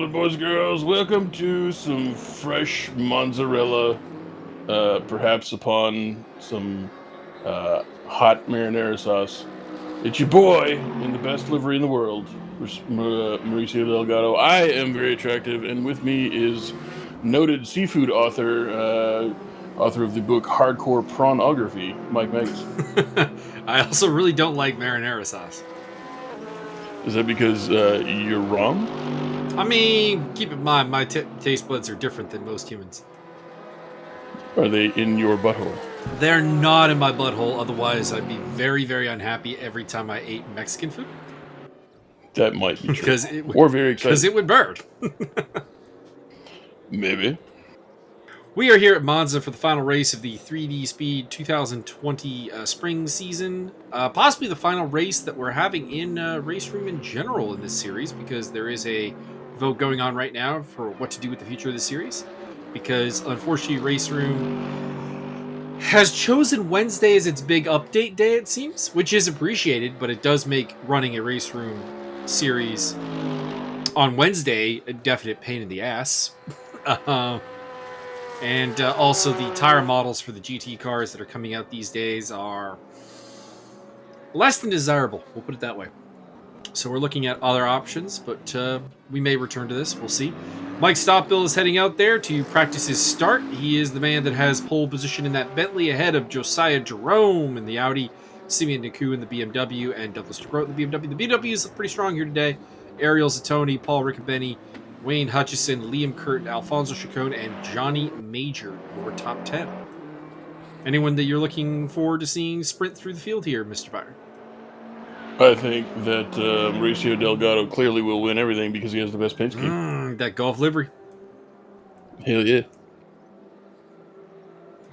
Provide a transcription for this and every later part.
gentlemen, boys and girls, welcome to some fresh mozzarella, perhaps upon some hot marinara sauce. It's your boy in the best livery in the world, Mauricio Delgado. I am very attractive, and with me is noted seafood author, author of the book Hardcore Prawnography, Mike Magas. I also really don't like marinara sauce. Is that because you're wrong? I mean, keep in mind, my taste buds are different than most humans. Are they in your butthole? They're not in my butthole, otherwise I'd be very, very unhappy every time I ate Mexican food. That might be true. Or very excited. Because it would burn. Maybe. We are here at Monza for the final race of the 3D Speed 2020 spring season. Possibly the final race that we're having in Race Room in general in this series, because there is a vote going on right now for what to do with the future of the series. Because unfortunately, Race Room has chosen Wednesday as its big update day, it seems, which is appreciated, but it does make running a Race Room series on Wednesday a definite pain in the ass. And also the tire models for the GT cars that are coming out these days are less than desirable. We'll put it that way. So we're looking at other options, but we may return to this. We'll see. Mike Stofmeel is heading out there to practice his start. He is the man that has pole position in that Bentley ahead of Josiah Jerome in the Audi, Simeon Naku in the BMW, and Douglas DeGroat in the BMW. The BMWs look pretty strong here today. Ariel Zatoni, Paul Riccobeni, Wayne Hutchison, Liam Curtin, Alfonso Chacon, and Johnny Major, your top 10. Anyone that you're looking forward to seeing sprint through the field here, Mr. Byron? I think that Mauricio Delgado clearly will win everything because he has the best paint scheme. That golf livery. Hell yeah.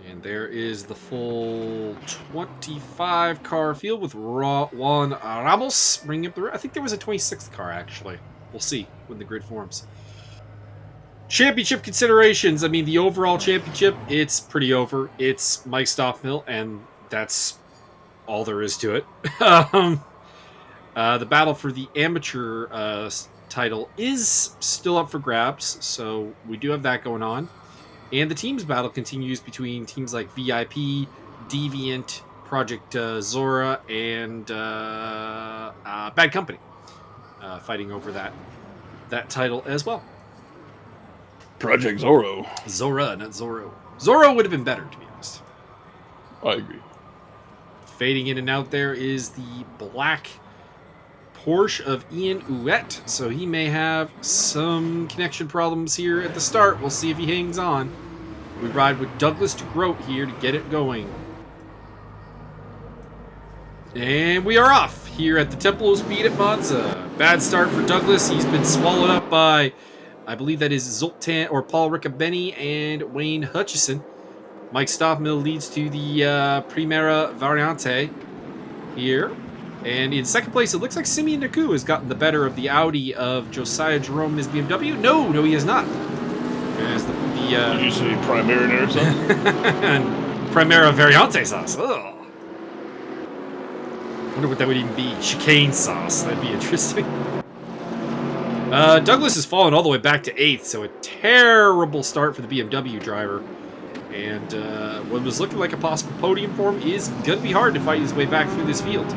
And there is the full 25 car field with Juan Ramos bringing up the rear. I think there was a 26th car, actually. We'll see when the grid forms. Championship considerations. I mean, the overall championship, it's pretty over. It's Mike Stofmeel, and that's all there is to it. The battle for the amateur title is still up for grabs, so we do have that going on. And the teams battle continues between teams like VIP, Deviant, Project Zora, and Bad Company, fighting over that title as well. Project Zorro. Zora, not Zorro. Zorro would have been better, to be honest. I agree. Fading in and out there is the black Porsche of Ian Ouette, so he may have some connection problems here at the start. We'll see if he hangs on. We ride with Douglas DeGroat here to get it going. And we are off here at the Temple of Speed at Monza. Bad start for Douglas. He's been swallowed up by, I believe that is Zoltan or Paul Riccobeni and Wayne Hutchison. Mike Stofmeel leads to the Primera Variante here. And in second place, it looks like Simeon Naku has gotten the better of the Audi of Josiah Jerome in his BMW. No, he has not. As Did you say Primera or something? Primera Variante sauce. Ugh. Wonder what that would even be. Chicane sauce. That'd be interesting. Douglas has fallen all the way back to 8th, so a terrible start for the BMW driver. And what was looking like a possible podium for him is going to be hard to fight his way back through this field.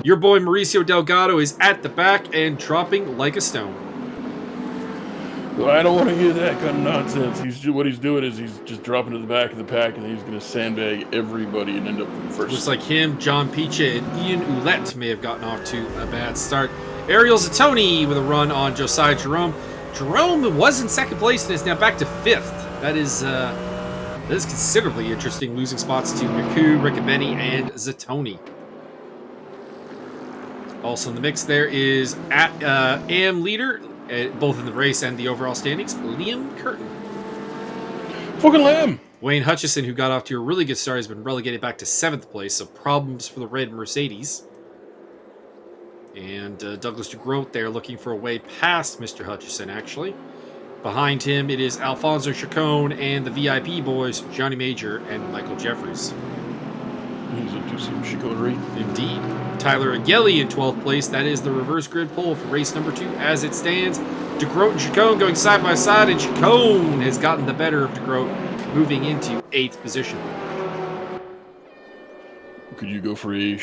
Your boy Mauricio Delgado is at the back and dropping like a stone. Well, I don't want to hear that kind of nonsense. What he's doing is he's just dropping to the back of the pack, and he's going to sandbag everybody and end up in first. Looks like him, John Piche, and Ian Ouellette may have gotten off to a bad start. Ariel Zatoni with a run on Josiah Jerome. Jerome was in second place and is now back to 5th. That is considerably interesting, losing spots to Naku, Riccobeni, and Zatoni. Also in the mix there is AM leader, both in the race and the overall standings, Liam Curtin. Fucking Lamb! Wayne Hutchison, who got off to a really good start, has been relegated back to 7th place, so problems for the red Mercedes. And Douglas DeGroat there looking for a way past Mr. Hutchison, actually. Behind him, it is Alfonso Chacon and the VIP boys, Johnny Major and Michael Jeffries. He's up to some chicanery. Indeed. Tyler Agelli in 12th place. That is the reverse grid pole for race number 2 as it stands. DeGroat and Chacon going side by side, and Chacon has gotten the better of DeGroat, moving into 8th position. Could you go for a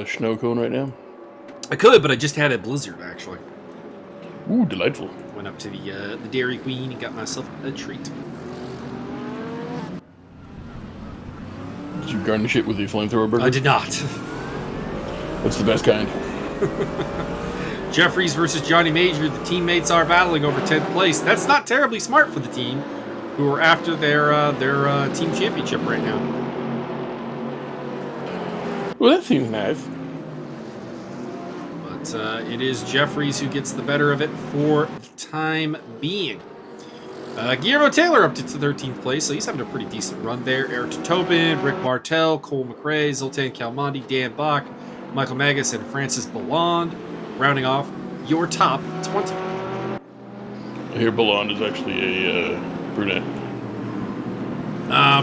snow cone right now? I could, but I just had a blizzard, actually. Ooh, delightful. Went up to the Dairy Queen and got myself a treat. Did you garnish it with a flamethrower burger? I did not. That's the best kind. Jeffries versus Johnny Major. The teammates are battling over 10th place. That's not terribly smart for the team, who are after their team championship right now. Well, that seems nice. But it is Jeffries who gets the better of it for the time being. Guillermo Taylor up to 13th place, so he's having a pretty decent run there. Ayrton Tobin, Rick Martel, Cole McRae, Zoltan Kalmandi, Dan Bach, Michael Magas, and Francis Ballond, rounding off your top 20. I hear Ballond is actually a brunette.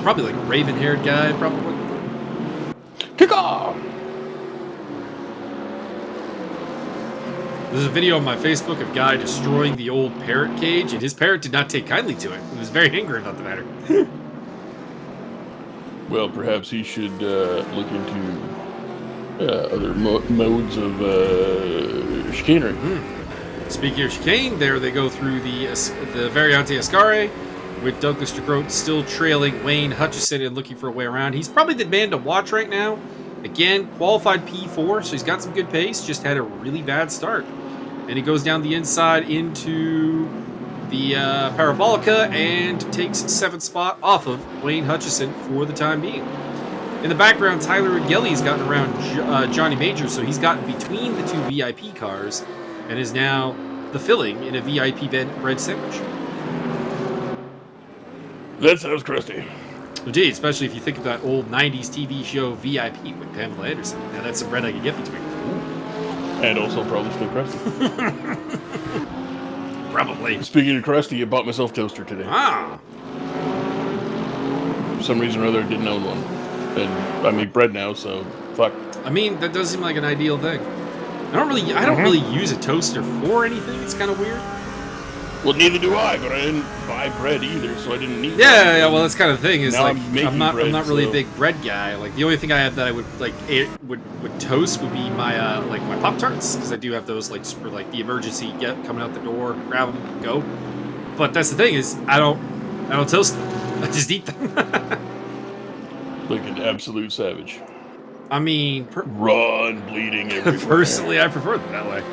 Probably like a raven-haired guy, probably. Kick off! There's a video on my Facebook of a guy destroying the old parrot cage, and his parrot did not take kindly to it. He was very angry about the matter. Well, perhaps he should look into other modes of chicanery. Speaking of chicane, there they go through the Variante Ascari, with Douglas DeGroat still trailing Wayne Hutchison and looking for a way around. He's probably the man to watch right now. Again, qualified P4, so he's got some good pace, just had a really bad start. And he goes down the inside into the Parabolica and takes 7th spot off of Wayne Hutchison for the time being. In the background, Tyler Agelli's gotten around Johnny Major, so he's gotten between the 2 VIP cars and is now the filling in a VIP bread sandwich. That sounds crusty. Indeed, especially if you think of that old 90s TV show VIP with Pamela Anderson. Now that's some bread I could get between. And also probably still crusty. Probably. Speaking of crusty, I bought myself a toaster today. Ah. For some reason or other, I didn't own one. And I make bread now, so fuck. I mean, that does seem like an ideal thing. I don't really use a toaster for anything. It's kind of weird. Well, neither do I, but I didn't buy bread either, so I didn't need one. Yeah, well, that's kind of the thing. Is now like I'm not really a so- big bread guy. Like the only thing I have that I would like would toast would be my like my Pop-Tarts, because I do have those like just for like the emergency get coming out the door, grab them, go. But that's the thing is I don't toast them. I just eat them. Like an absolute savage. I mean, Run, bleeding everywhere. personally, I prefer them that way.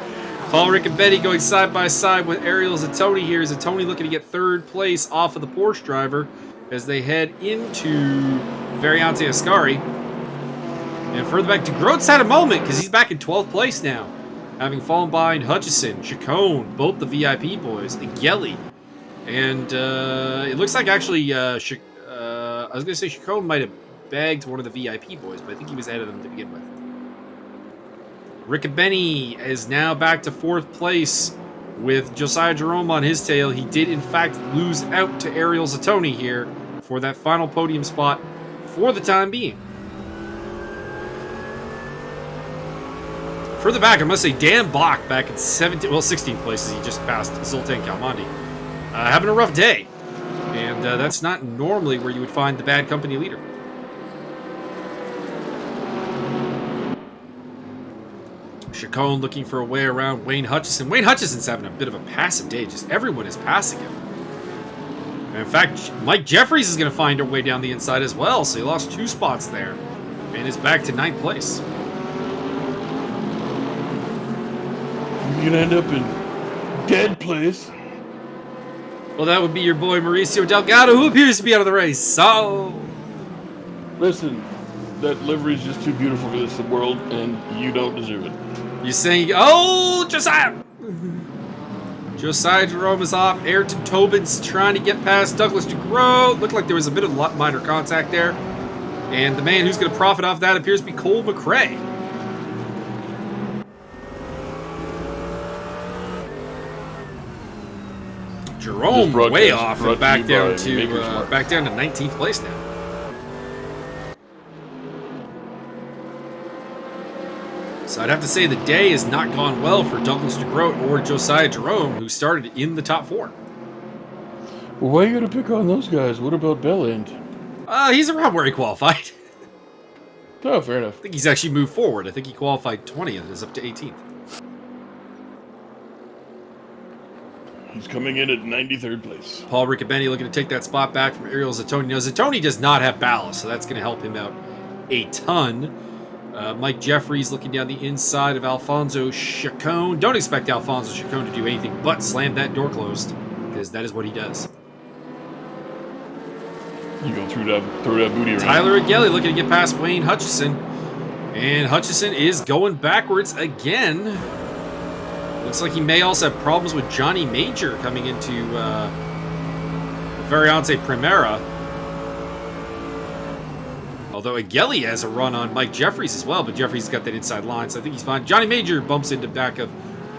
Paul, Rick, and Betty going side by side with Ariel Zatoni here. Zatoni looking to get 3rd place off of the Porsche driver as they head into Variante Ascari. And further back, DeGroat's had a moment because he's back in 12th place now, having fallen behind Hutchison, Chacon, both the VIP boys, Agelli. And it looks like actually, I was going to say Chacon might have bagged one of the VIP boys, but I think he was ahead of them to begin with. Rick and Benny is now back to 4th place with Josiah Jerome on his tail. He did, in fact, lose out to Ariel Zatoni here for that final podium spot for the time being. Further back, I must say, Dan Bach back in 16th place as he just passed Zoltan Kalmandi. Having a rough day. And that's not normally where you would find the bad company leader. Chacon looking for a way around Wayne Hutchison. Wayne Hutchison's having a bit of a passive day. Just everyone is passing him. And in fact, Mike Jeffries is going to find her way down the inside as well. So he lost 2 spots there and is back to 9th place. You're gonna end up in dead place. Well, that would be your boy Mauricio Delgado, who appears to be out of the race. So, Listen, that livery is just too beautiful for this world, and you don't deserve it. you're saying, oh, Josiah! Josiah Jerome is off. Ayrton Tobin's trying to get past Douglas DeGroat. Looked like there was a bit of minor contact there. And the man who's going to profit off that appears to be Cole McRae. Jerome way off and back down to 19th place now. So I'd have to say the day has not gone well for Douglas DeGroat or Josiah Jerome, who started in the top 4. Well, why are you going to pick on those guys? What about Belland? He's around where he qualified. Oh, fair enough. I think he's actually moved forward. I think he qualified 20th and is up to 18th. He's coming in at 93rd place. Paul Riccobeni looking to take that spot back from Ariel Zatoni. Now, Zatoni does not have ballast, so that's going to help him out a ton. Mike Jeffries looking down the inside of Alfonso Chacon. Don't expect Alfonso Chacon to do anything but slam that door closed, because that is what he does. You go through that booty around. Tyler Agelli looking to get past Wayne Hutchison. And Hutchison is going backwards again. Looks like he may also have problems with Johnny Major coming into Variante Primera. Although Agelli has a run on Mike Jeffries as well, but Jeffries got that inside line, so I think he's fine. Johnny Major bumps into back of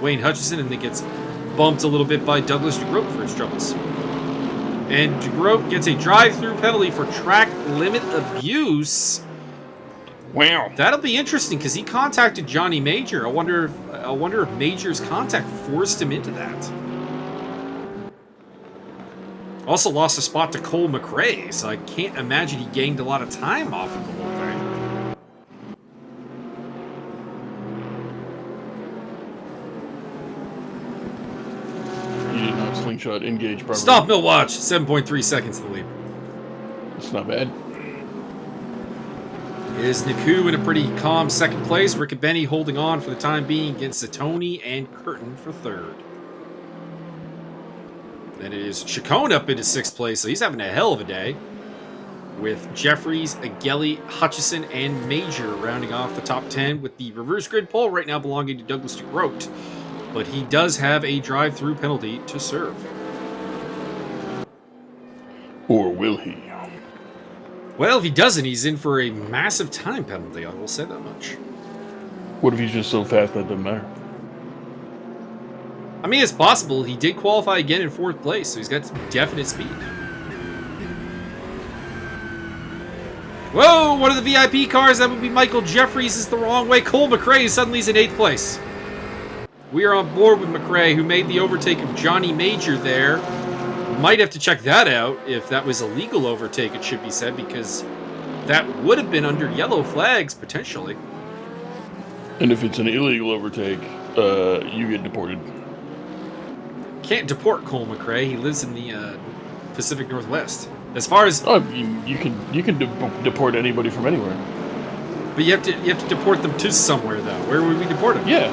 Wayne Hutchison and then gets bumped a little bit by Douglas DeGroat for his troubles. And DeGroat gets a drive-through penalty for track limit abuse. Wow. That'll be interesting because he contacted Johnny Major. I wonder if Major's contact forced him into that. Also lost a spot to Cole McRae, so I can't imagine he gained a lot of time off of the whole thing. He did not slingshot engage properly. Stofmeel watch, 7.3 seconds to the lead. It's not bad. Is Naku in a pretty calm second place. Riccobeni holding on for the time being against Zatoni and Curtin for third. Then it is Chacon up into 6th place, so he's having a hell of a day. With Jeffries, Agelli, Hutchison, and Major rounding off the top 10 with the reverse grid pole right now belonging to Douglas DeGroat. But he does have a drive-through penalty to serve. Or will he? Well, if he doesn't, he's in for a massive time penalty, I will say that much. What if he's just so fast that doesn't matter? I mean, it's possible. He did qualify again in 4th place, so he's got some definite speed. Whoa, one of the VIP cars, that would be Michael Jeffries, is the wrong way. Cole McRae suddenly is in 8th place. We are on board with McRae, who made the overtake of Johnny Major there. Might have to check that out if that was a legal overtake, it should be said, because that would have been under yellow flags, potentially. And if it's an illegal overtake, you get deported. Can't deport Cole McRae. He lives in the Pacific Northwest. As far as you can deport anybody from anywhere. But you have to deport them to somewhere, though. Where would we deport them? Yeah.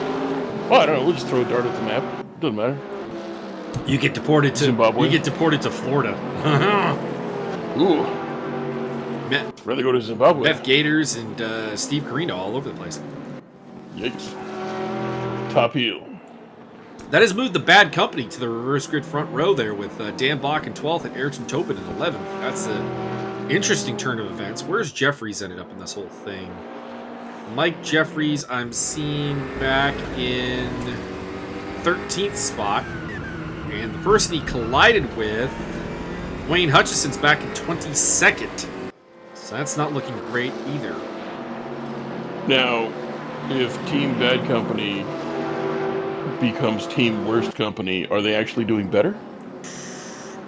Well, I don't know. We'll just throw a dart at the map. Doesn't matter. You get deported to Zimbabwe. You get deported to Florida. Ooh. Met Rather go to Zimbabwe. Beth Gators and Steve Carino all over the place. Yikes. Top heel. That has moved the bad company to the reverse grid front row there with Dan Bach in 12th and Ayrton Tobin in 11th. That's an interesting turn of events. Where's Jeffries ended up in this whole thing? Mike Jeffries, I'm seeing back in 13th spot. And the person he collided with, Wayne Hutchison's back in 22nd. So that's not looking great either. Now, if Team Bad Company becomes Team Worst Company, are they actually doing better?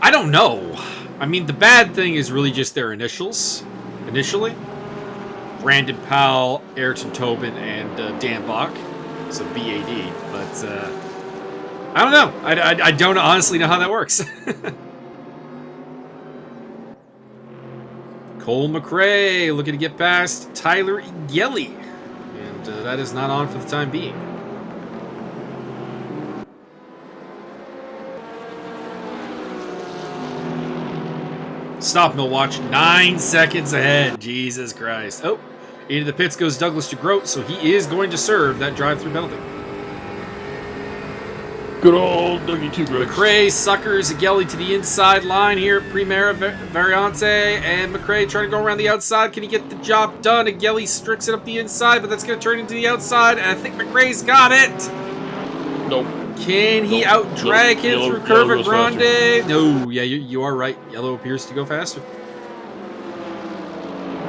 I don't know. I mean, the bad thing is really just their initials. Initially. Brandon Powell, Ayrton Tobin, and Dan Bach. So BAD. But, I don't know. I don't honestly know how that works. Cole McRae looking to get past Tyler Agelli. And that is not on for the time being. Stofmeel watch 9 seconds ahead. Jesus Christ. Oh, into the pits goes Douglas DeGroat, so he is going to serve that drive-through penalty. Good old Dougie Two Groats. McRae suckers Agelli to the inside line here at Primera Variante, and McRae trying to go around the outside. Can he get the job done? Agelli stricks it up the inside, but that's going to turn into the outside, and I think McRae's got it. Nope. Can he out-drag him Yellow through Curva goes Grande? faster. No, yeah, you are right. Yellow appears to go faster.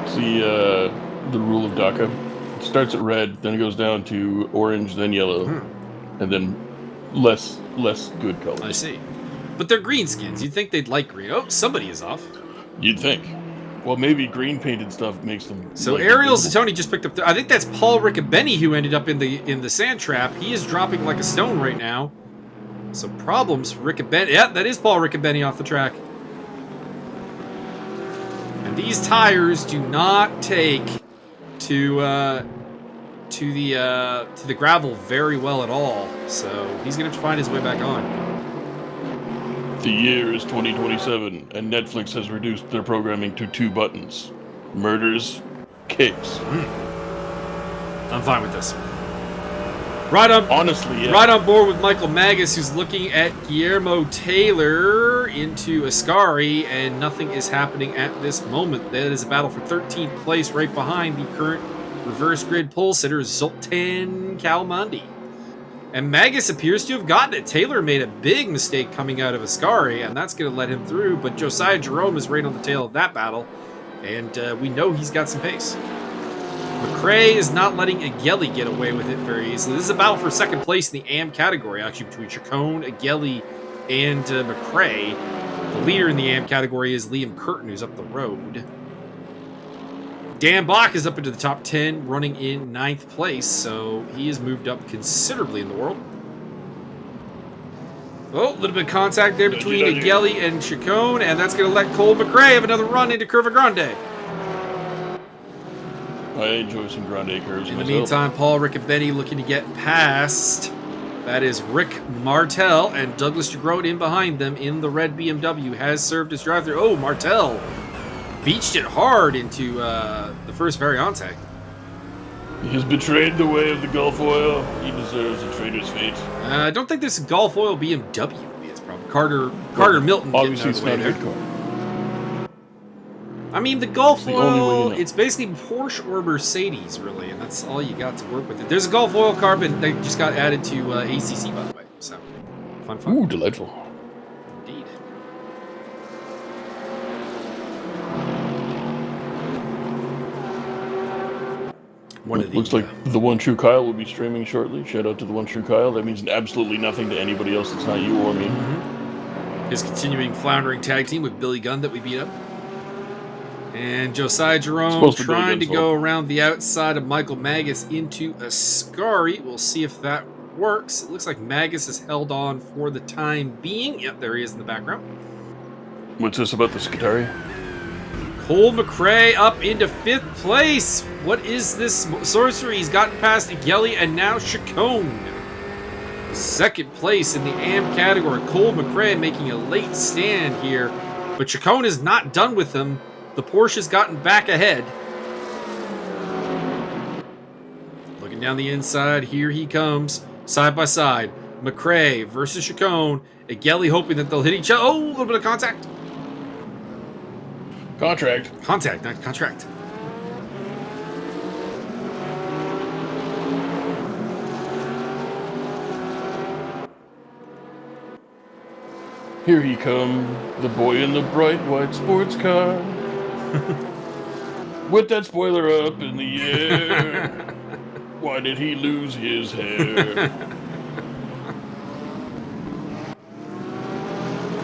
It's the rule of DACA. starts at red, then it goes down to orange, then yellow, and then less good colors. I see. But they're green skins. You'd think they'd like green. Oh, somebody is off. You'd think. Well, maybe green painted stuff makes them. So like, Ariel invisible. Zatoni just picked up. I think that's Paul Riccobeni who ended up in the sand trap. He is dropping like a stone right now. So problems for Riccobeni. Yeah, that is Paul Riccobeni off the track. And these tires do not take to the gravel very well at all. So he's gonna have to find his way back on. The year is 2027, and Netflix has reduced their programming to 2 buttons: murders, cakes. I'm fine with this. Right on. Honestly, yeah. Right on board with Michael Magas, who's looking at Guillermo Taylor into Ascari, and nothing is happening at this moment. That is a battle for 13th place, right behind the current reverse grid pole sitter, Zoltan Kalmandi. And Magas appears to have gotten it. Taylor made a big mistake coming out of Ascari, and that's going to let him through. But Josiah Jerome is right on the tail of that battle, and we know he's got some pace. McRae is not letting Ageli get away with it very easily. This is a battle for second place in the AM category, actually, between Chacon, Ageli, and McRae. The leader in the AM category is Liam Curtin, who's up the road. Dan Bach is up into the top 10, running in 9th place, so he has moved up considerably in the world. Oh, a little bit of contact there between Ageli and Chacon, and that's going to let Cole McRae have another run into Curva Grande. I enjoy some Grande curves. In the meantime, Paul Riccobeni looking to get past. That is Rick Martel, and Douglas DeGroat in behind them in the red BMW has served as drive-through. Oh, Martel beached it hard into the first Variante. He has betrayed the way of the Gulf Oil. He deserves a traitor's fate. I don't think this Gulf Oil BMW would be his problem. Carter Milton obviously getting out of the way it's not a there. good car. I mean, the Gulf the only way Oil, to know. it's basically Porsche or Mercedes, really, and that's all you got to work with. There's a Gulf Oil carbon that just got added to ACC, by the way, so fun. Ooh, delightful. Indeed. Looks like the One True Kyle will be streaming shortly. Shout out to the One True Kyle. That means absolutely nothing to anybody else that's not you or me. His continuing floundering tag team with Billy Gunn that we beat up. And Josiah Jerome trying to go around the outside of Michael Magas into Ascari. We'll see if that works. It looks like Magas is held on for the time being. Yep, there he is in the background. What's this about the Scutari? Cole McRae up into 5th place. What is this sorcery? He's gotten past Ageli and now Chacon. 2nd place in the AM category. Cole McRae making a late stand here. But Chacon is not done with him. The Porsche has gotten back ahead. Looking down the inside, here he comes. Side by side. McRae versus Chacon. Ageli hoping that they'll hit each other. Oh, a little bit of contact. Contact, not contract. Here he come, the boy in the bright white sports car. With that spoiler up in the air. Why did he lose his hair?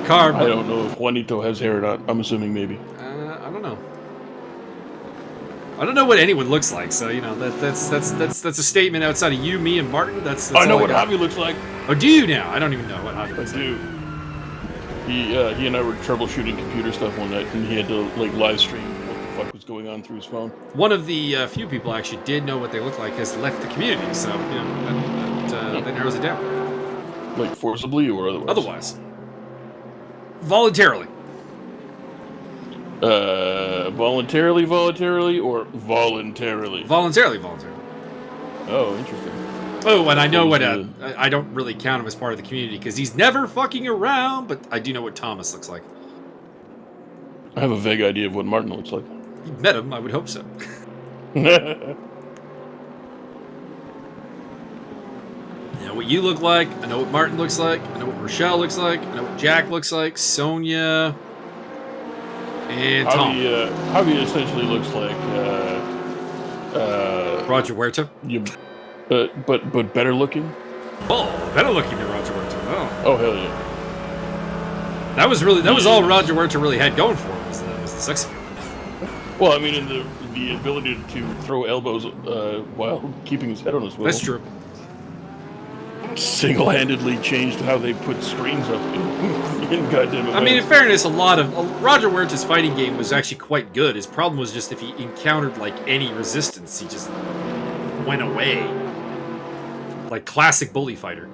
Car. I don't know if Juanito has hair or not. I'm assuming maybe. I don't know. I don't know what anyone looks like, so you know that's a statement outside of you, me, and Martin. That's I know what Javi looks like. Oh, do you now? I don't even know what Javi looks I like. do. He and I were troubleshooting computer stuff one night, and he had to like live stream what the fuck was going on through his phone. One of the few people actually did know what they look like has left the community, so you know that narrows it down. Like forcibly or otherwise? Otherwise, voluntarily. Voluntarily, or voluntarily? Voluntarily. Oh, interesting. Oh, and I know what I don't really count him as part of the community because he's never fucking around, but I do know what Thomas looks like. I have a vague idea of what Martin looks like. You met him, I would hope so. You know what you look like, I know what Martin looks like, I know what Rochelle looks like, I know what Jack looks like, Sonia, and Tom. Javi essentially looks like Roger Huerta. But better looking. Oh, better looking than Roger Huerta. Oh hell yeah. That was all Roger Huerta really had going for him was the sex appeal. Well, I mean, in the ability to throw elbows while keeping his head on his swivel. That's true. Single-handedly changed how they put screens up in goddamn events. I mean, in fairness, a lot of Roger Huerta's fighting game was actually quite good. His problem was just if he encountered like any resistance, he just went away. Like classic bully fighter.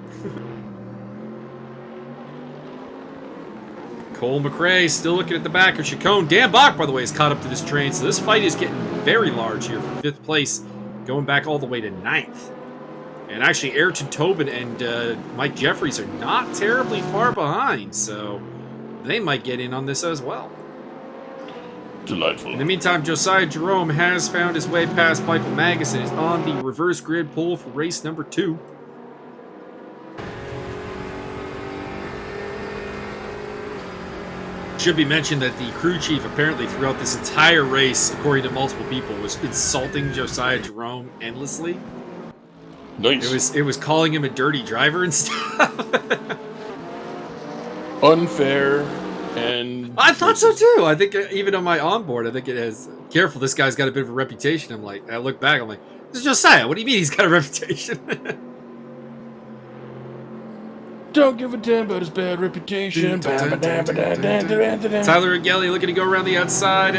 Cole McRae still looking at the back of Chacon. Dan Bach, by the way, is caught up to this train, so this fight is getting very large here for 5th place, going back all the way to 9th. And actually, Ayrton Tobin and Mike Jeffries are not terribly far behind, so they might get in on this as well. Delightful. In the meantime, Josiah Jerome has found his way past Michael Magas and is on the reverse grid pole for race number 2. Should be mentioned that the crew chief apparently throughout this entire race, according to multiple people, was insulting Josiah Jerome endlessly. Nice. It was calling him a dirty driver and stuff. Unfair and... I thought so too. I think even on my onboard, I think it has... Careful, this guy's got a bit of a reputation. I'm like, I look back, I'm like, this is Josiah. What do you mean he's got a reputation? Don't give a damn about his bad reputation. Tyler Agelli looking to go around the outside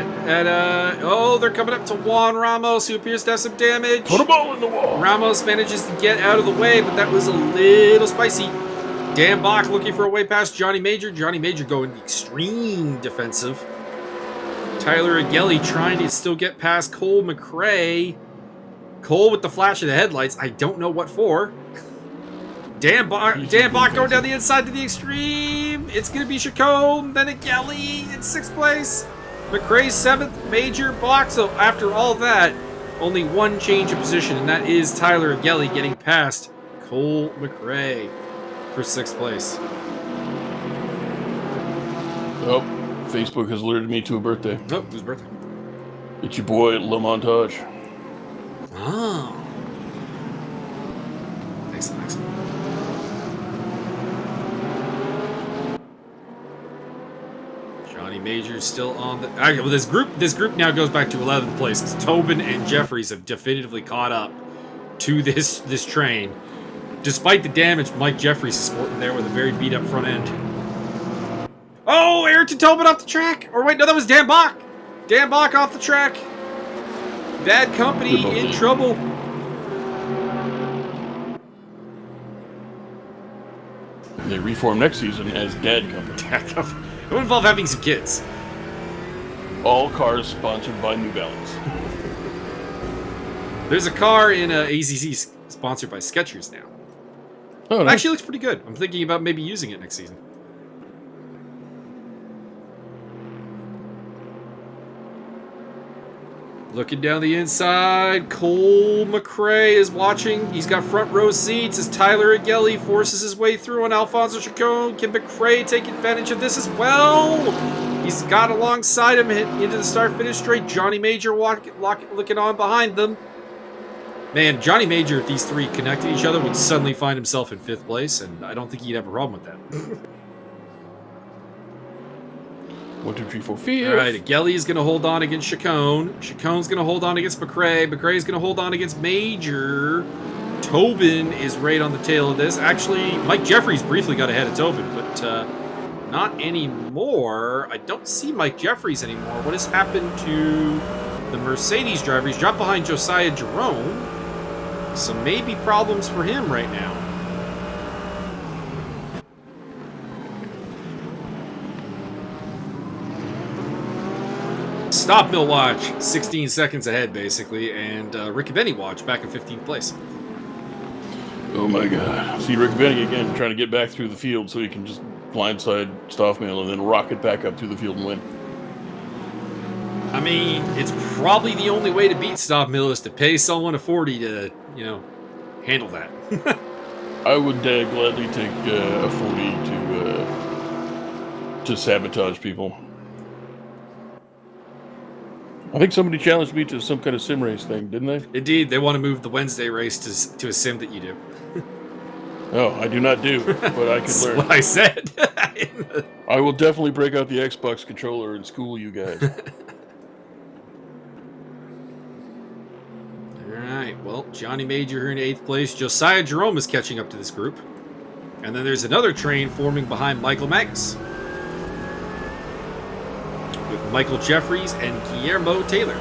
they're coming up to Juan Ramos, who appears to have some damage. Put a ball in the wall. Ramos manages to get out of the way, but that was a little spicy. Dan Bach looking for a way past Johnny Major. Johnny Major going extreme defensive. Tyler Agelli trying to still get past Cole McRae. Cole with the flash of the headlights. I don't know what for. Dan Bach going down the inside to the extreme. It's going to be Chacon, then Agelli in 6th place. McRae 7th, Major, Bach. So after all that, only one change of position, and that is Tyler Agelli getting past Cole McRae for 6th place. Oh, Facebook has alerted me to a birthday. Oh, whose birthday? It's your boy, La Montage. Oh. Excellent. Johnny Major's still on the... Well, this group now goes back to 11th place because Tobin and Jeffries have definitively caught up to this train. Despite the damage Mike Jeffries is sporting there with a very beat-up front end. Oh, Ayrton Tobin off the track! Or wait, no, that was Dan Bach! Dan Bach off the track! Bad company in trouble. They reform next season as Dad Company. It would involve having some kids. All cars sponsored by New Balance. There's a car in AZZ sponsored by Skechers now. Oh, It nice. actually looks pretty good. I'm thinking about maybe using it next season. Looking down the inside, Cole McRae is watching. He's got front row seats as Tyler Agelli forces his way through on Alfonso Chacon. Can McRae take advantage of this as well? He's got alongside him into the start-finish straight. Johnny Major looking on behind them. Man, Johnny Major, if these three connected each other, would suddenly find himself in 5th place, and I don't think he'd have a problem with that. 1, 2, 3, 4, 5. All right, Agelli is going to hold on against Chacon. Chacon's going to hold on against McRae. McRae's going to hold on against Major. Tobin is right on the tail of this. Actually, Mike Jeffries briefly got ahead of Tobin, but not anymore. I don't see Mike Jeffries anymore. What has happened to the Mercedes driver? He's dropped behind Josiah Jerome. So maybe problems for him right now. Stofmeel watch, 16 seconds ahead, basically, and Ricky Benny watch back in 15th place. Oh my god. See Rick Benny again trying to get back through the field so he can just blindside Stofmeel and then rocket back up through the field and win. I mean, it's probably the only way to beat Stofmeel is to pay someone a 40 to, handle that. I would gladly take a 40 to sabotage people. I think somebody challenged me to some kind of sim race thing, didn't they? Indeed, they want to move the Wednesday race to a sim that you do. Oh, I do not do, but I could That's learn. what I said. I will definitely break out the Xbox controller and school you guys. Alright, well, Johnny Major here in 8th place. Josiah Jerome is catching up to this group. And then there's another train forming behind Michael Magas, with Michael Jeffries and Guillermo Taylor.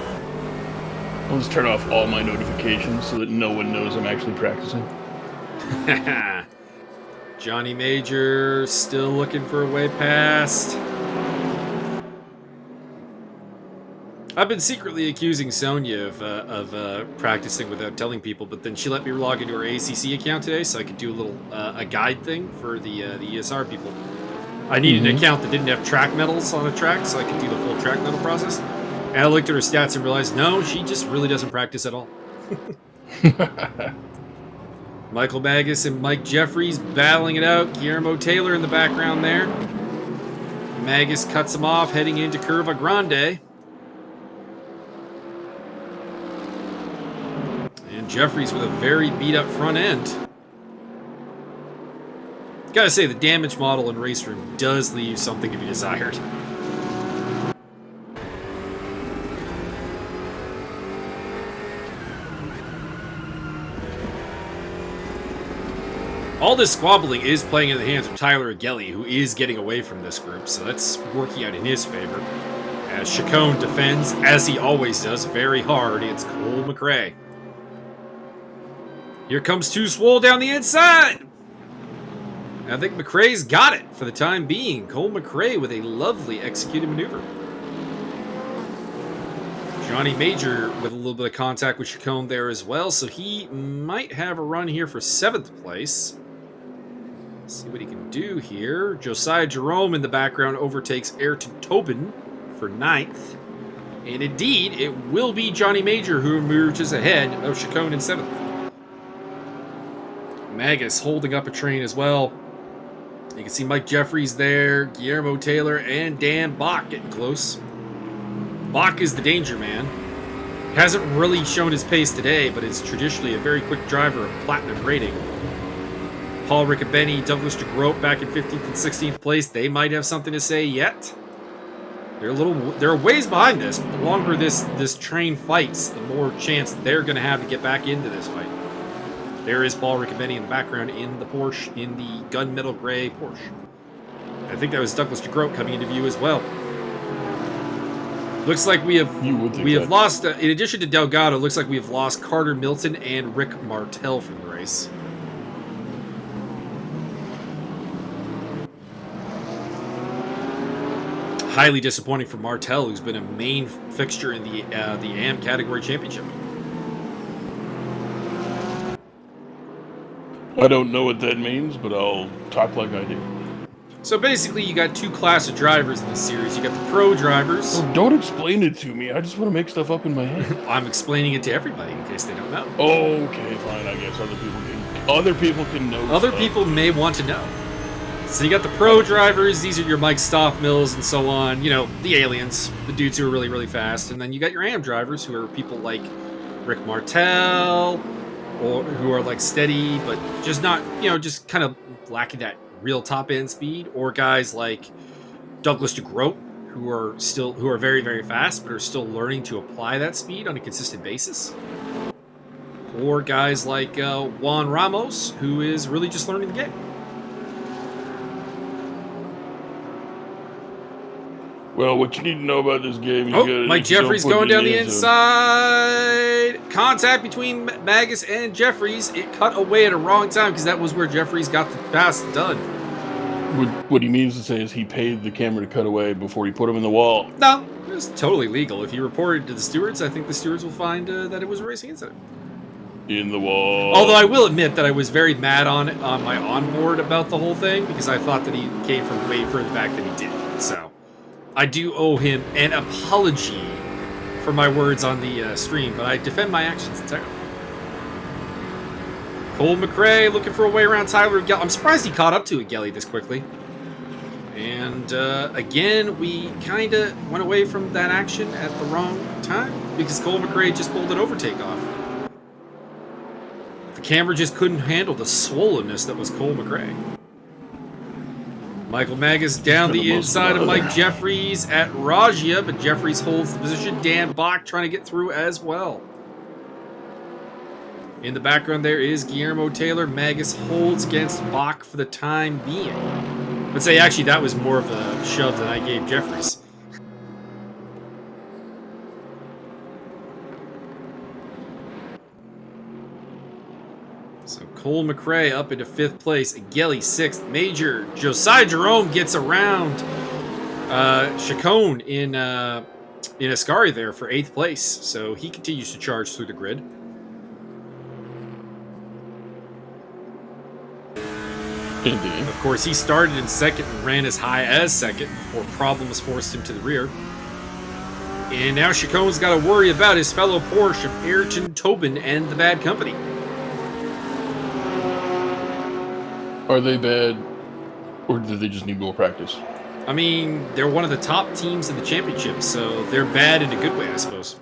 I'll just turn off all my notifications so that no one knows I'm actually practicing. Johnny Major still looking for a way past. I've been secretly accusing Sonia of practicing without telling people, but then she let me log into her ACC account today so I could do a little a guide thing for the ESR people. I needed an account that didn't have track medals on a track so I could do the full track medal process. And I looked at her stats and realized, no, she just really doesn't practice at all. Michael Magas and Mike Jeffries battling it out. Guillermo Taylor in the background there. Magas cuts him off, heading into Curva Grande. And Jeffries with a very beat-up front end. Gotta say, the damage model in Race Room does leave something to be desired. All this squabbling is playing in the hands of Tyler Agelli, who is getting away from this group, so that's working out in his favor. As Chacon defends, as he always does, very hard against Cole McRae. Here comes Too Swole down the inside! I think McRae's got it for the time being. Cole McRae with a lovely executed maneuver. Johnny Major with a little bit of contact with Chacon there as well, so he might have a run here for 7th place. Let's see what he can do here. Josiah Jerome in the background overtakes Ayrton Tobin for 9th. And indeed, it will be Johnny Major who emerges ahead of Chacon in 7th. Magas holding up a train as well. You can see Mike Jeffries there, Guillermo Taylor, and Dan Bach getting close. Bach is the danger man. Hasn't really shown his pace today, but is traditionally a very quick driver of platinum rating. Paul Riccobeni, Douglas DeGroat back in 15th and 16th place. They might have something to say yet. They're a ways behind this, but the longer this train fights, the more chance they're going to have to get back into this fight. There is Paul Riccobeni in the background in the Porsche, in the gunmetal gray Porsche. I think that was Douglas DeGroat coming into view as well. Looks like we have lost, in addition to Delgado, looks like we have lost Carter Milton and Rick Martel from the race. Highly disappointing for Martel, who's been a main fixture in the AM category championship. I don't know what that means, but I'll talk like I do. So basically, you got two classes of drivers in this series. You got the pro drivers. Oh, don't explain it to me. I just want to make stuff up in my head. I'm explaining it to everybody in case they don't know. Okay, fine. I guess other people can know. Other people may want to know. So you got the pro drivers. These are your Mike Stofmeels and so on. You know, the aliens, the dudes who are really, really fast. And then you got your AM drivers, who are people like Rick Martel, or who are like steady, but just not, you know, just kind of lacking that real top end speed, or guys like Douglas DeGroat, who are very, very fast, but are still learning to apply that speed on a consistent basis. Or guys like Juan Ramos, who is really just learning the game. Well, what you need to know about this game is Mike Jeffries going down the inside. Contact between Magas and Jeffries. It cut away at a wrong time because that was where Jeffries got the pass done. What he means to say is he paid the camera to cut away before he put him in the wall. No, it was totally legal. If you reported to the stewards, I think the stewards will find that it was a racing incident. In the wall. Although I will admit that I was very mad on my onboard about the whole thing because I thought that he came from way further back than he did. So I do owe him an apology for my words on the stream, but I defend my actions entirely. Cole McRae looking for a way around Tyler Agelli. I'm surprised he caught up to Agelli this quickly. And And again, we kind of went away from that action at the wrong time because Cole McRae just pulled an overtake off. The camera just couldn't handle the swollenness that was Cole McRae. Michael Magas down the inside of Mike Jeffries at Rajia, but Jeffries holds the position. Dan Bach trying to get through as well. In the background there is Guillermo Taylor. Magas holds against Bach for the time being. I'd say actually that was more of a shove than I gave Jeffries. So Cole McRae up into 5th place. Gelly 6th. Major Josiah Jerome gets around Chacon in Ascari there for 8th place. So he continues to charge through the grid. Indeed. Of course, he started in 2nd and ran as high as 2nd before problems forced him to the rear. And now Chacon's got to worry about his fellow Porsche of Ayrton Tobin and the Bad Company. Are they bad, or do they just need more practice? I mean, they're one of the top teams in the championship, so they're bad in a good way, I suppose.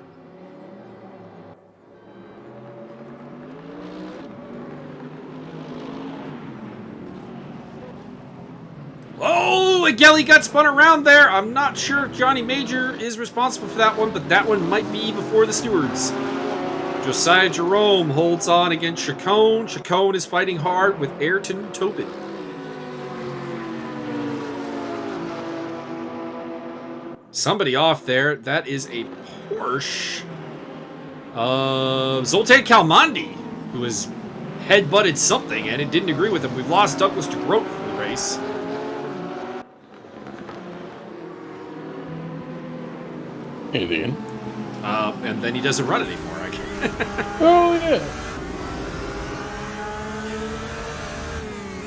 Oh, Gelly got spun around there. I'm not sure if Johnny Major is responsible for that one, but that one might be before the stewards. Josiah Jerome holds on against Chacon. Chacon is fighting hard with Ayrton Tobin. Somebody off there. That is a Porsche. Zoltan Kalmandi, who has head-butted something, and it didn't agree with him. We've lost Douglas DeGroat from the race. Alien. And then he doesn't run anymore. Oh, yeah.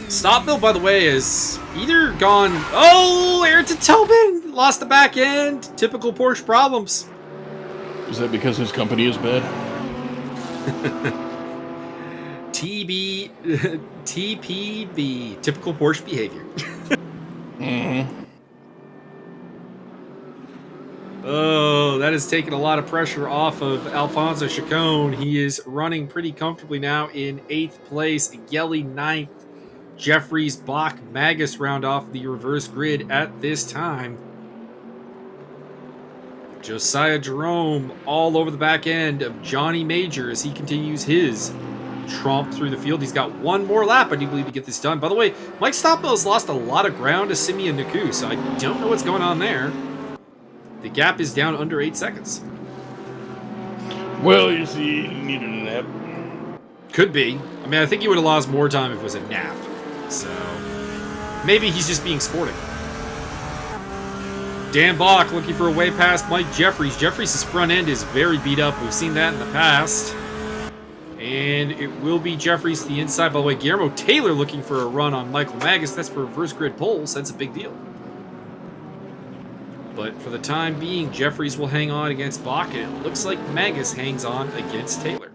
Stofmeel, by the way, is either gone... Oh, Ayrton Tobin lost the back end. Typical Porsche problems. Is that because his company is bad? TPB. Typical Porsche behavior. Mm-hmm. Oh, that has taken a lot of pressure off of Alfonso Chacon. He is running pretty comfortably now in 8th place. Gelly 9th. Jeffries, Bach, Magas round off the reverse grid at this time. Josiah Jerome all over the back end of Johnny Major as he continues his tromp through the field. He's got one more lap, I do believe, to get this done. By the way, Mike Stofmeel has lost a lot of ground to Simeon Naku, so I don't know what's going on there. The gap is down under 8 seconds. Well, you see, he needed a nap. Could be. I mean, I think he would have lost more time if it was a nap. So, maybe he's just being sporting. Dan Bach looking for a way past Mike Jeffries. Jeffries' front end is very beat up. We've seen that in the past. And it will be Jeffries to the inside. By the way, Guillermo Taylor looking for a run on Michael Magas. That's for reverse grid poles. That's a big deal. But for the time being, Jeffries will hang on against Bach, and it looks like Magas hangs on against Taylor.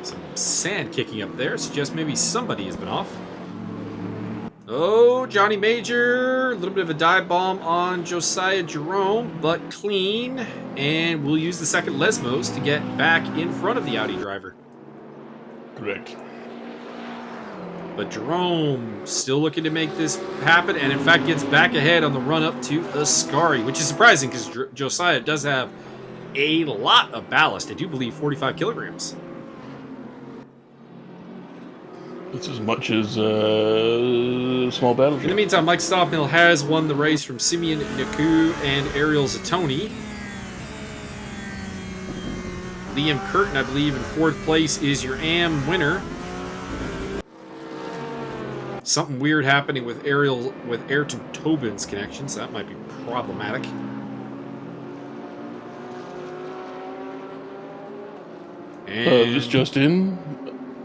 Some sand kicking up there suggests maybe somebody has been off. Oh, Johnny Major, a little bit of a dive bomb on Josiah Jerome, but clean. And we'll use the second Lesmos to get back in front of the Audi driver. Correct. But Jerome still looking to make this happen, and in fact gets back ahead on the run up to Ascari, which is surprising because Josiah does have a lot of ballast. I do believe 45 kilograms. It's as much as a small battle. In the meantime, Mike Stofmeel has won the race from Simeon Naku and Ariel Zatoni. Liam Curtin, I believe, in 4th place is your AM winner. Something weird happening with Ayrton Tobin's connections. That might be problematic. And This just in.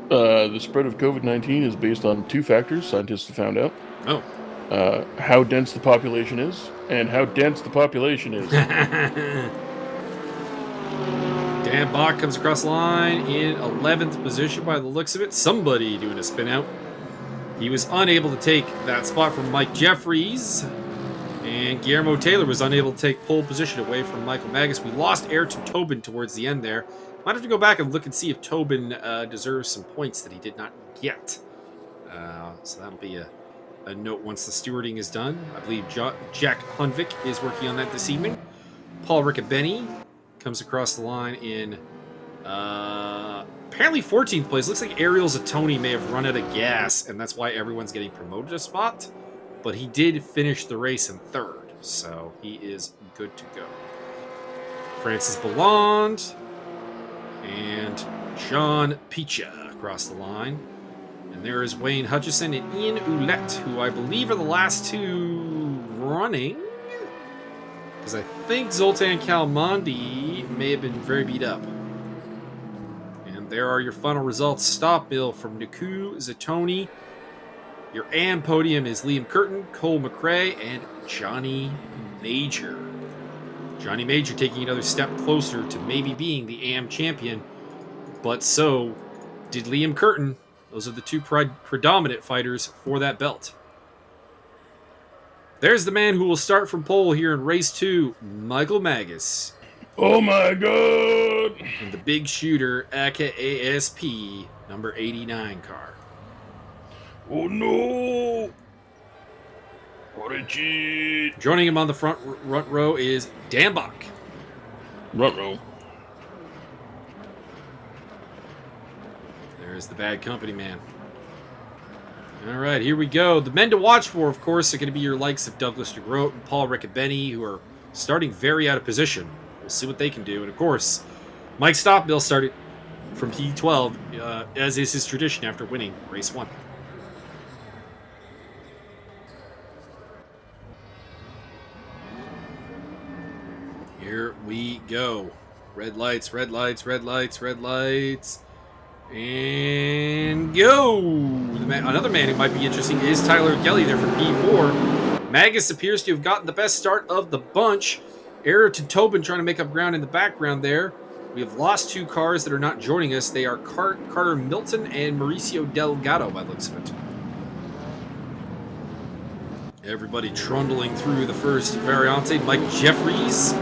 The spread of COVID-19 is based on 2 factors, scientists have found out. Oh. how dense the population is, and how dense the population is. Dan Bach comes across the line in 11th position by the looks of it. Somebody doing a spin out. He was unable to take that spot from Mike Jeffries. And Guillermo Taylor was unable to take pole position away from Michael Magas. We lost Ayrton Tobin towards the end there. Might have to go back and look and see if Tobin deserves some points that he did not get. So that'll be a note once the stewarding is done. I believe Jack Hunvik is working on that this evening. Paul Riccobeni comes across the line in apparently 14th place. Looks like Ariel Zatoni may have run out of gas, and that's why everyone's getting promoted a spot. But he did finish the race in 3rd, so he is good to go. Francis Balland and John Picha across the line. And there is Wayne Hutchison and Ian Ouellette, who I believe are the last two running. Because I think Zoltan Kalmandi may have been very beat up. And there are your final results. Stofmeel from Nuku, Zatoni. Your AM podium is Liam Curtin, Cole McRae, and Johnny Major. Johnny Major taking another step closer to maybe being the AM champion. But so did Liam Curtin. Those are the two predominant fighters for that belt. There's the man who will start from pole here in race 2, Michael Magas. Oh my god! And the big shooter, aka ASP, number 89 car. Oh no! What a cheat! Joining him on the front row is Dan Bach. Front row. There's the bad company man. All right, here we go. The men to watch for, of course, are going to be your likes of Douglas DeGroat and Paul Riccobeni, who are starting very out of position. We'll see what they can do. And, of course, Mike Stofmeel started from P12, as is his tradition after winning race 1. Here we go. Red lights, red lights, red lights, red lights. And go! Another man who might be interesting is Tyler Gelly there from P4. Magas appears to have gotten the best start of the bunch. Ayrton Tobin trying to make up ground in the background there. We have lost 2 cars that are not joining us. They are Carter Milton and Mauricio Delgado by the looks of it. Everybody trundling through the first Variante. Mike Jeffries.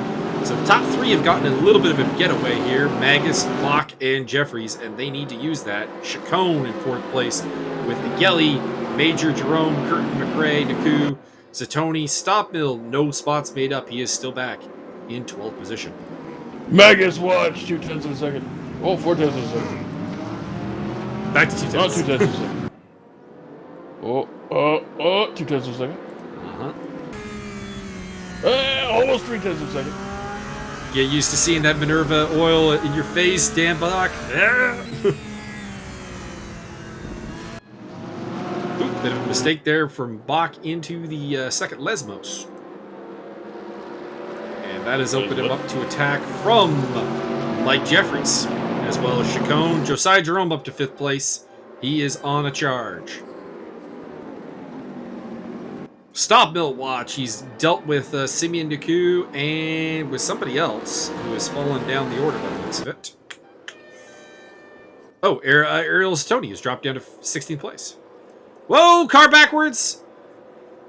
So the top 3 have gotten a little bit of a getaway here. Magas, Bach, and Jeffries, and they need to use that. Chacon in 4th place with Gelly, Major, Jerome, Curtin, McRae, Naku, Zatoni, Stofmeel. No spots made up. He is still back in 12th position. Magas watch, 0.2 of a second. Oh, 0.4 of a second. Back to 2 tenths. 0.2 of a second. Oh, 0.2 of a second. Almost 0.3 of a second. Get used to seeing that Minerva oil in your face, Dan Bach. Ooh, bit of a mistake there from Bach into the second Lesmos. And that has opened him up to attack from Mike Jeffries, as well as Chacon. Josiah Jerome up to 5th place. He is on a charge. Stofmeel watch. He's dealt with Simeon Naku and with somebody else who has fallen down the order by the looks of it. Oh, Ariel Zatoni has dropped down to 16th place. Whoa, car backwards!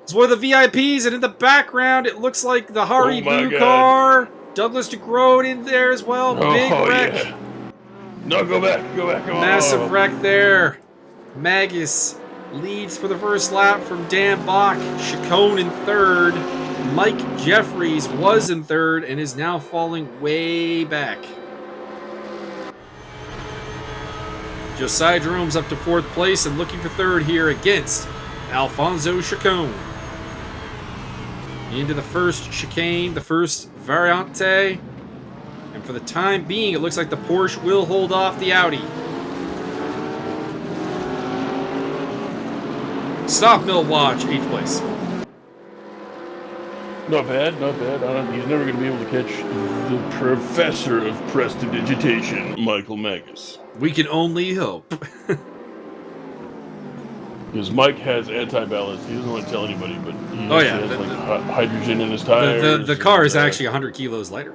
It's one of the VIPs, and in the background, it looks like the Haribo car. Douglas DeGroat in there as well. Big wreck. Yeah. No, go back. Come on. Massive wreck there. Magas leads for the first lap from Dan Bach. Chacon in 3rd. Mike Jeffries was in 3rd and is now falling way back. Josiah Jerome's up to 4th place and looking for 3rd here against Alfonso Chacon. Into the first chicane, the first Variante. And for the time being, it looks like the Porsche will hold off the Audi. Stofmeel watch, 8th place. Not bad. He's never going to be able to catch the professor of prestidigitation, Michael Magas. We can only hope. Because Mike has anti-ballast. He doesn't want to tell anybody, but he Oh, actually yeah, has like hydrogen in his tires. the car and, is actually 100 kilos lighter.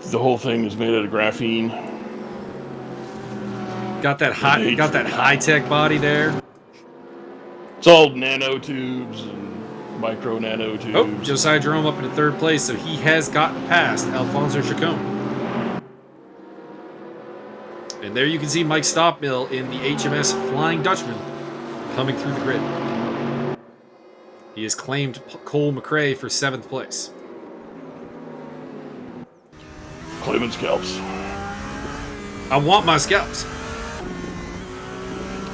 The whole thing is made out of graphene. Got that high tech body there. It's all nanotubes and micro nanotubes. Oh, Josiah Jerome up into third place, so he has gotten past Alfonso Chacon. And there you can see Mike Stofmeel in the HMS Flying Dutchman coming through the grid. He has claimed Cole McRae for 7th place. Claiming scalps. I want my scalps. I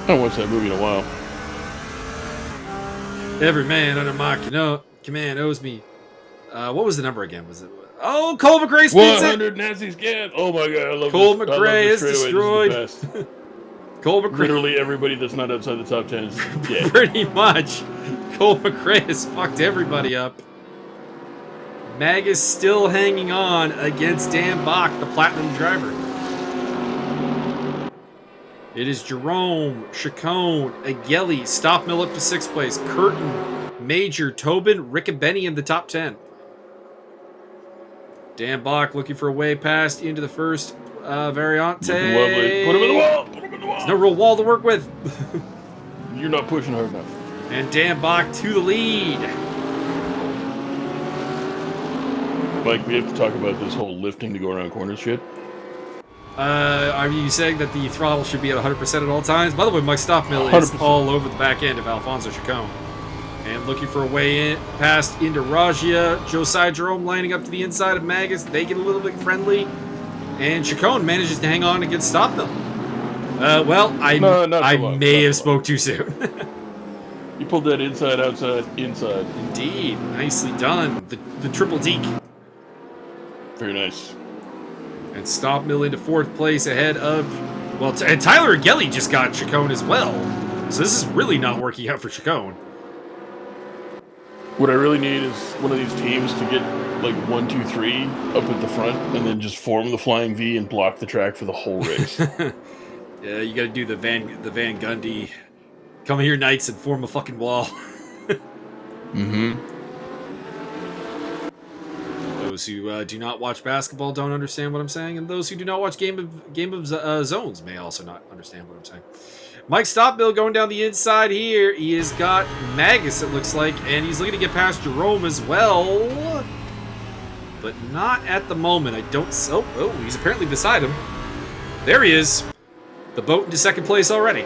haven't watched that movie in a while. Every man under my command owes me. What was the number again? Was it? Oh, Cole McRae speeds 100 Nazi scans. Oh my god, I love Cole this. McRae is straightaway. destroyed. This is the best. Cole McRae. Literally everybody that's not outside the top 10 is dead. Pretty much. Cole McRae has fucked everybody up. Magas still hanging on against Dan Bach, the platinum driver. It is Jerome, Chacon, Agueli, Stofmeel up to 6th place, Curtin, Major, Tobin, Riccobeni in the top 10. Dan Bach looking for a way past into the first Variante. Looking lovely. Put him in the wall. Put him in the wall. There's no real wall to work with. You're not pushing hard enough. And Dan Bach to the lead. Mike, we have to talk about this whole lifting to go around corners shit. Are you saying that the throttle should be at 100% at all times? By the way, Mike Stofmeel is 100%. all over the back end of Alfonso Chacon. And looking for a way in, past into Rajia. Josiah Jerome lining up to the inside of Magas. They get a little bit friendly. And Chacon manages to hang on against Stofmeel. I may have spoke too soon. You pulled that inside, outside, inside. Indeed. Nicely done. The triple deke. Very nice. And Stofmeel into 4th place ahead of... Well, and Tyler Agueli just got Chacon as well. So this is really not working out for Chacon. What I really need is one of these teams to get like 1, 2, 3 up at the front and then just form the flying V and block the track for the whole race. Yeah, you gotta do the Van Gundy. Come here, Knights, and form a fucking wall. Mm-hmm. Those who do not watch basketball don't understand what I'm saying, and those who do not watch Game of Zones may also not understand what I'm saying. Mike Stofmeel going down the inside here. He has got Magas, it looks like, and he's looking to get past Jerome as well. But not at the moment. I don't... Oh, he's apparently beside him. There he is. The boat into 2nd place already.